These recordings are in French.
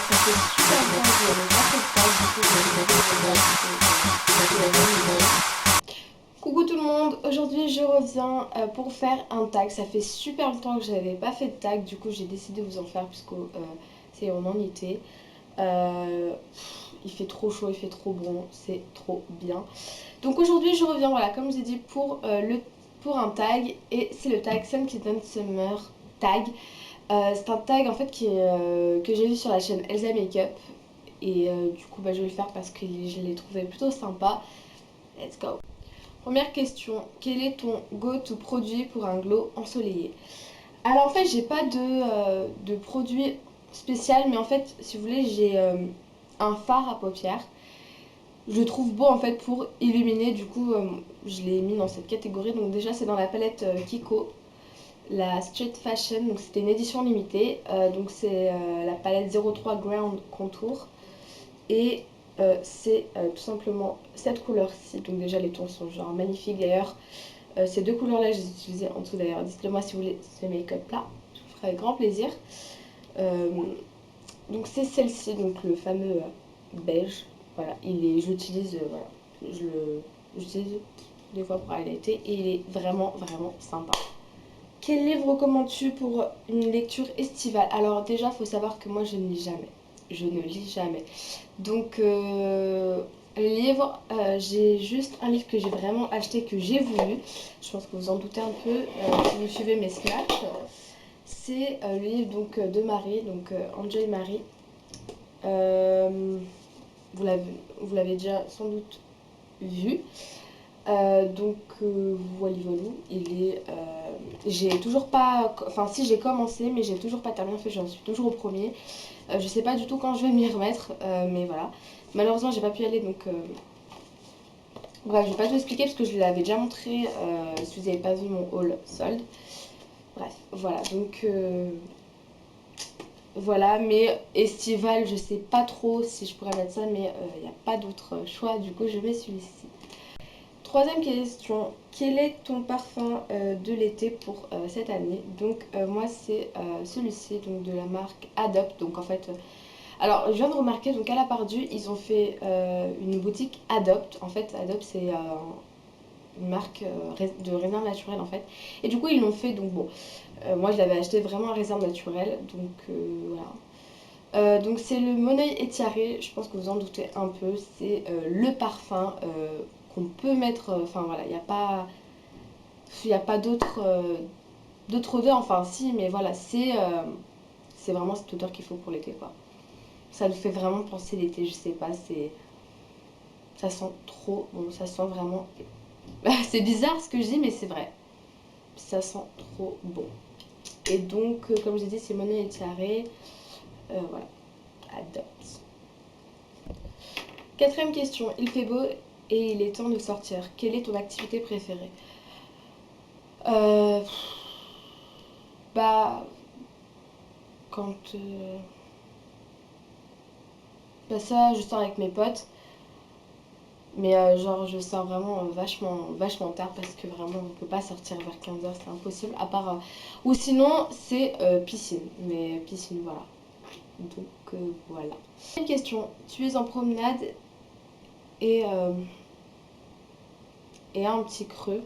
Ça fait super longtemps que je n'avais pas fait de tag, du coup je vais Coucou tout le monde, aujourd'hui je reviens pour faire un tag. Ça fait super longtemps que je n'avais pas fait de tag, du coup j'ai décidé de vous en faire puisque c'est en été. Il fait trop chaud, il fait trop bon, c'est trop bien. Donc aujourd'hui je reviens, voilà, comme j'ai dit, pour un tag, et c'est le tag Sun Kitten Summer Tag. C'est un tag en fait que j'ai vu sur la chaîne Elsa Makeup, et du coup je vais le faire parce que je l'ai trouvé plutôt sympa. Let's go. Première question, quel est ton go-to produit pour un glow ensoleillé? Alors en fait j'ai pas de produit spécial, mais en fait si vous voulez j'ai un fard à paupières. Je le trouve beau en fait pour illuminer, du coup je l'ai mis dans cette catégorie. Donc déjà c'est dans la palette Kiko, la Street Fashion, donc c'était une édition limitée. Donc c'est la palette 03 Ground Contour, et c'est tout simplement cette couleur-ci. Donc déjà les tons sont genre magnifiques d'ailleurs. Ces deux couleurs-là je les ai utilisées en dessous d'ailleurs. Dites-le moi si vous voulez ce make-up-là, je vous ferai avec grand plaisir. Donc c'est celle-ci, donc le fameux beige. Voilà, je l'utilise, voilà, j'utilise des fois pour highlighter, et il est vraiment vraiment sympa. Quel livre recommandes-tu pour une lecture estivale? Alors déjà, il faut savoir que moi je ne lis jamais. Je ne lis jamais. Donc livre, j'ai juste un livre que j'ai vraiment acheté, que j'ai voulu. Je pense que vous en doutez un peu si vous suivez mes snaps. C'est le livre donc de Marie, donc Enjoy Marie. Vous l'avez déjà sans doute vu. Donc voilà, il est j'ai toujours pas, enfin si, j'ai commencé mais j'ai toujours pas terminé. En fait j'en suis toujours au premier. Je sais pas du tout quand je vais m'y remettre, mais voilà, malheureusement j'ai pas pu y aller. Donc bref, je vais pas tout expliquer parce que je l'avais déjà montré si vous n'avez pas vu mon haul solde. Bref, voilà, donc voilà. Mais estival, je sais pas trop si je pourrais mettre ça, mais il n'y a pas d'autre choix, du coup je mets celui-ci. Troisième question, quel est ton parfum de l'été pour cette année? Donc moi c'est celui-ci, donc de la marque Adopt. Donc en fait, alors je viens de remarquer, donc à la Pardue ils ont fait une boutique Adopt. En fait Adopt c'est une marque de réserve naturelle en fait. Et du coup ils l'ont fait, donc bon, moi je l'avais acheté vraiment à réserve naturelle, donc voilà. Donc c'est le Moneuil Étiaré, je pense que vous en doutez un peu, c'est le parfum qu'on peut mettre, enfin voilà, il n'y a pas d'autre odeur, enfin si, mais voilà, c'est vraiment cette odeur qu'il faut pour l'été, quoi. Ça nous fait vraiment penser l'été, je sais pas, ça sent trop bon, ça sent vraiment, c'est bizarre ce que je dis, mais c'est vrai, ça sent trop bon. Et donc comme j'ai dit, c'est Moneuil Étiaré, voilà, Adopt. Quatrième question, il fait beau et il est temps de sortir. Quelle est ton activité préférée? euh, Bah, quand... bah ça, je sors avec mes potes. Mais genre, je sors vraiment vachement tard parce que vraiment, on peut pas sortir vers 15h, c'est impossible. À part... ou sinon, c'est piscine. Mais piscine, voilà. Donc, voilà. Une question. Tu es en promenade et, euh, et un petit creux.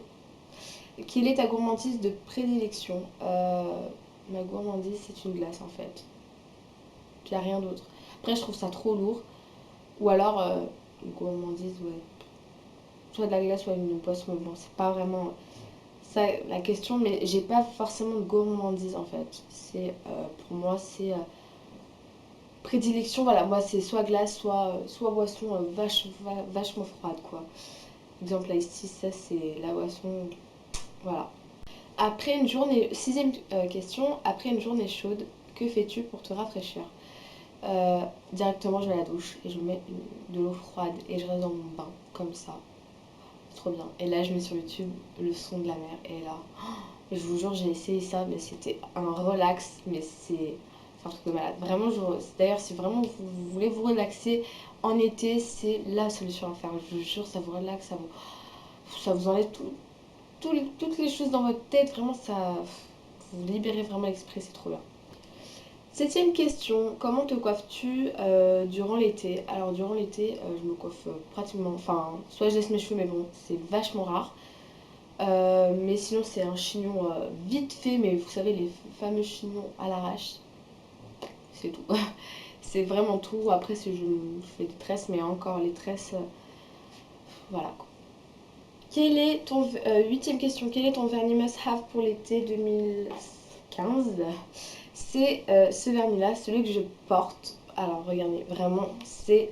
Quelle est ta gourmandise de prédilection? Ma gourmandise, c'est une glace en fait. Il n'y a rien d'autre. Après, je trouve ça trop lourd. Ou alors, une gourmandise, ouais. Soit de la glace, soit une boisson. Bon, c'est pas vraiment ça la question, mais j'ai pas forcément de gourmandise en fait. Pour moi, c'est prédilection. Voilà, moi, c'est soit glace, soit boisson vachement froide, quoi. Exemple, la tea, ça, c'est la boisson. Voilà. Après une journée, sixième question, après une journée chaude, que fais-tu pour te rafraîchir? Directement, je vais à la douche et je mets de l'eau froide et je reste dans mon bain, comme ça. C'est trop bien. Et là, je mets sur YouTube le son de la mer, et là, je vous jure, j'ai essayé ça, mais c'était un relax, mais c'est un truc de malade. Vraiment, d'ailleurs, si vraiment vous voulez vous relaxer en été, c'est la solution à faire. Je vous jure, ça vous relaxe, ça vous enlève toutes les choses dans votre tête, vraiment, ça vous libérez vraiment l'esprit, c'est trop bien. 7e question, comment te coiffes-tu durant l'été? Alors durant l'été, je me coiffe pratiquement, enfin, soit je laisse mes cheveux, mais bon, c'est vachement rare. Mais sinon c'est un chignon vite fait, mais vous savez les fameux chignons à l'arrache, c'est tout. C'est vraiment tout. Après je fais des tresses, mais encore les tresses, voilà quoi. Quel est ton 8e question, quel est ton vernis must-have pour l'été 2015? C'est ce vernis là, celui que je porte. Alors regardez, vraiment c'est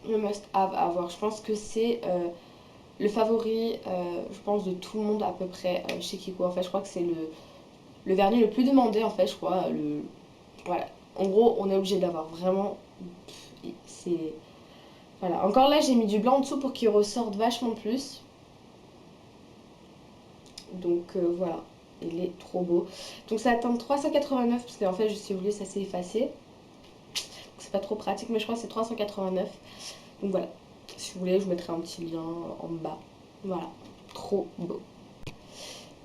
le must-have à avoir. Je pense que c'est le favori, je pense, de tout le monde à peu près chez Kiko. En fait, je crois que c'est le vernis le plus demandé, en fait, je crois. Voilà. En gros, on est obligé d'avoir vraiment. C'est. Voilà. Encore là, j'ai mis du blanc en dessous pour qu'il ressorte vachement plus. Donc voilà. Il est trop beau. Donc ça atteint 389, parce qu'en fait, si vous voulez, ça s'est effacé. C'est pas trop pratique, mais je crois que c'est 389. Donc voilà. Si vous voulez, je vous mettrai un petit lien en bas. Voilà. Trop beau.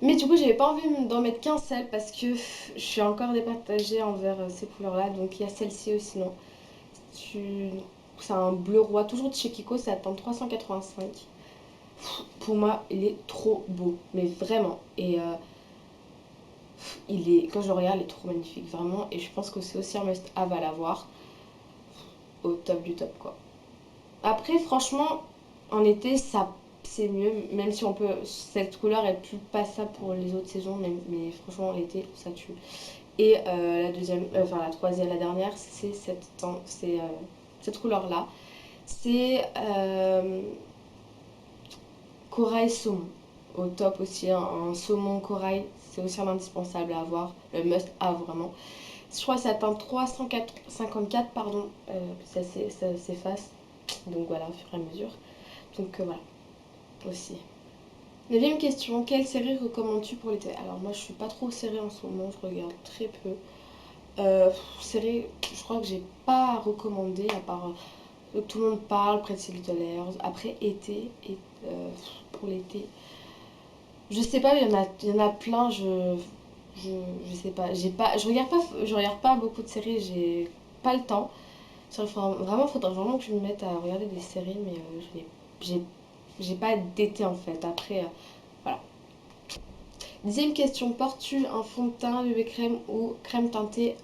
Mais du coup, j'avais pas envie d'en mettre qu'un seul parce que je suis encore départagée envers ces couleurs-là. Donc il y a celle-ci aussi, non. C'est un bleu roi, toujours de chez Kiko, ça atteint 385. Pour moi, il est trop beau, mais vraiment. Et quand je le regarde, il est trop magnifique, vraiment. Et je pense que c'est aussi un must-have à l'avoir. Au top du top, quoi. Après, franchement, en été, ça c'est mieux, même si on peut. Cette couleur est plus passable pour les autres saisons, mais franchement, l'été, ça tue. Et la deuxième, enfin la troisième, la dernière, c'est cette couleur-là. C'est corail saumon. Au top aussi, un saumon corail, c'est aussi un indispensable à avoir, le must have vraiment. Je crois que ça atteint 354, pardon, ça s'efface. Donc voilà, au fur et à mesure. Donc voilà, aussi. 9e question, quelle série recommandes-tu pour l'été? Alors moi je suis pas trop série en ce moment, je regarde très peu. Série, je crois que j'ai pas recommandé à part tout le monde parle, Pretty Little Liars. Après été, et, pour l'été, je sais pas, il y en a plein. Je sais pas, je regarde pas beaucoup de séries, j'ai pas le temps. Faudrait vraiment que je me mette à regarder des séries, mais j'ai j'ai pas d'été en fait. Après, voilà. 10e question, portes-tu un fond de teint, bébé crème ou crème teintée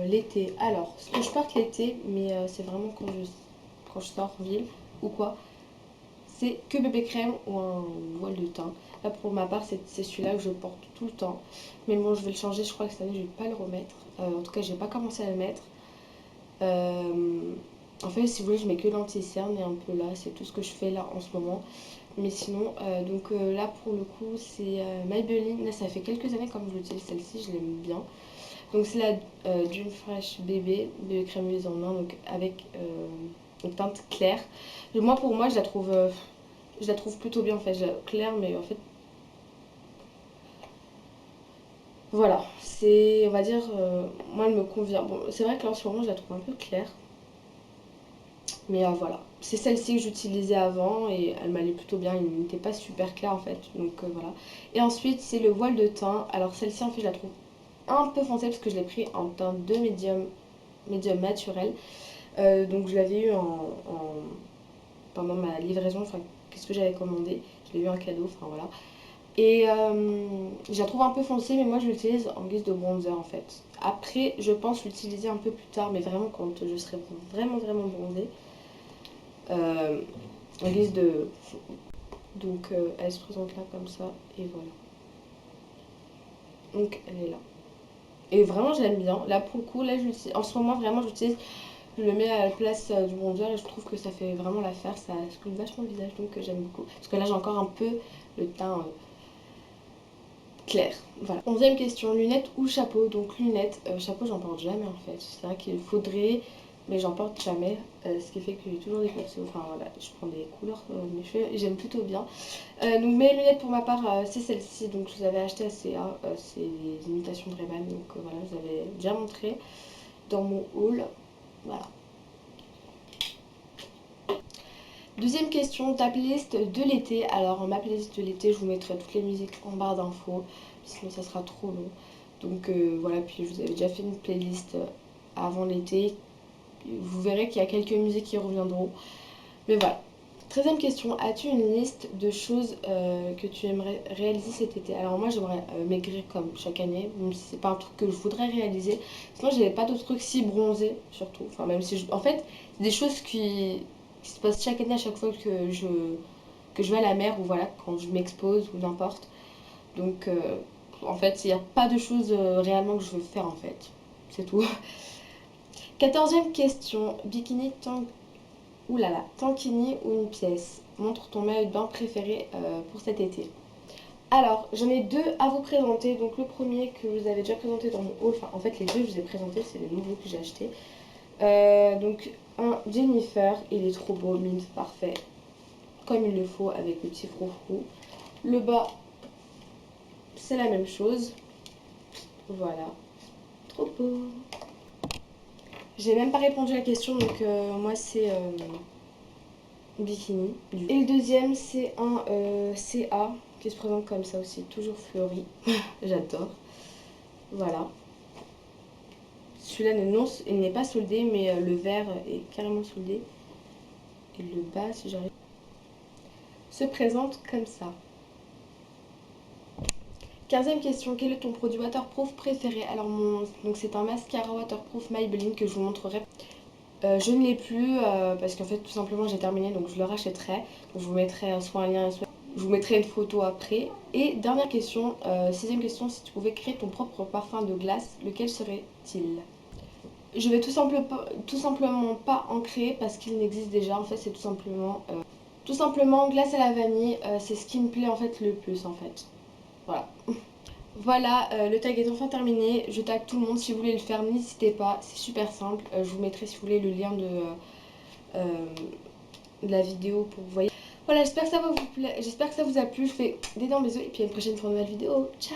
l'été? Alors, ce que je porte l'été, mais c'est vraiment quand je sors en ville ou quoi, c'est que bébé crème ou un voile de teint. Là, pour ma part, c'est celui-là que je porte tout le temps. Mais bon, je vais le changer, je crois que cette année, je vais pas le remettre. En tout cas, j'ai pas commencé à le mettre. En fait, si vous voulez, je mets que l'anti-cerne et un peu là, c'est tout ce que je fais là en ce moment. Mais sinon, là pour le coup, c'est Maybelline. Là, ça fait quelques années comme je l'utilise celle-ci, je l'aime bien. Donc c'est la Dream Fresh bébé crème mise en main, donc avec une teinte claire. Et moi, pour moi, je la trouve plutôt bien en fait, claire, mais en fait, voilà, on va dire, moi, elle me convient. Bon, c'est vrai que là, en ce moment, je la trouve un peu claire. Mais voilà, c'est celle-ci que j'utilisais avant et elle m'allait plutôt bien, il n'était pas super clair en fait, donc voilà. Et ensuite c'est le voile de teint, alors celle-ci en fait je la trouve un peu foncée parce que je l'ai pris en teint de médium naturel. Donc je l'avais eu pendant ma livraison, enfin qu'est-ce que j'avais commandé, je l'ai eu en cadeau, enfin voilà. Et je la trouve un peu foncée, mais moi je l'utilise en guise de bronzer en fait. Après je pense l'utiliser un peu plus tard, mais vraiment quand je serai vraiment bronzée. Euh, en guise de... Donc elle se présente là comme ça, et voilà. Donc elle est là. Et vraiment je l'aime bien. Là pour le coup, là en ce moment vraiment j'utilise, je le mets à la place du bronzer et je trouve que ça fait vraiment l'affaire, ça sculpte vachement le visage, donc j'aime beaucoup. Parce que là j'ai encore un peu le teint clair. Voilà. 11e question, lunettes ou chapeau? Donc lunettes, chapeau j'en porte jamais en fait. C'est vrai qu'il faudrait, mais j'en porte jamais. Ce qui fait que j'ai toujours des pinceaux. Enfin voilà, je prends des couleurs de mes cheveux et j'aime plutôt bien. Donc mes lunettes pour ma part, c'est celle-ci. Donc je les avais achetées à CA. C'est des imitations de Ray-Ban. Donc voilà, je les avais déjà montré dans mon haul. Voilà. Deuxième question, ta playlist de l'été. Alors ma playlist de l'été, je vous mettrai toutes les musiques en barre d'infos, sinon ça sera trop long. Donc voilà, puis je vous avais déjà fait une playlist avant l'été. Vous verrez qu'il y a quelques musiques qui reviendront. Mais voilà. 13e question, as-tu une liste de choses que tu aimerais réaliser cet été? Alors moi j'aimerais maigrir comme chaque année, même si c'est pas un truc que je voudrais réaliser. Sinon j'avais pas d'autres trucs si bronzés surtout. Enfin même si en fait c'est des choses qui se passent chaque année à chaque fois que je vais à la mer ou voilà quand je m'expose ou n'importe. Donc en fait il n'y a pas de choses réellement que je veux faire en fait. C'est tout. 14e question, bikini tank. Ouh là là, tankini ou une pièce? Montre ton maillot de bain préféré pour cet été. Alors, j'en ai deux à vous présenter. Donc le premier que je vous avez déjà présenté dans mon haul, enfin en fait les deux que je vous ai présentés, c'est les nouveaux que j'ai achetés. Donc un Jennifer, il est trop beau, mint parfait, comme il le faut avec le petit froufrou. Le bas, c'est la même chose. Voilà, trop beau. J'ai même pas répondu à la question, donc moi c'est bikini. Et le deuxième c'est un CA qui se présente comme ça aussi, toujours fleuri. J'adore. Voilà. Celui-là il n'est pas soldé, mais le vert est carrément soldé. Et le bas, si j'arrive, se présente comme ça. 15e question, quel est ton produit waterproof préféré? Alors donc c'est un mascara waterproof Maybelline que je vous montrerai. Je ne l'ai plus parce qu'en fait tout simplement j'ai terminé, donc je le rachèterai. Donc je vous mettrai soit un lien, soit je vous mettrai une photo après. Et dernière question, 6e question, si tu pouvais créer ton propre parfum de glace, lequel serait-il? Je vais tout simplement pas en créer parce qu'il n'existe déjà. En fait c'est tout simplement glace à la vanille. C'est ce qui me plaît en fait le plus en fait. Voilà. Voilà, le tag est enfin terminé. Je tag tout le monde. Si vous voulez le faire, n'hésitez pas. C'est super simple. Je vous mettrai, si vous voulez, le lien de la vidéo pour vous voyez. Voilà, j'espère que ça va vous plaire. J'espère que ça vous a plu. Je fais d'énormes bisous et puis à une prochaine pour une nouvelle vidéo. Ciao!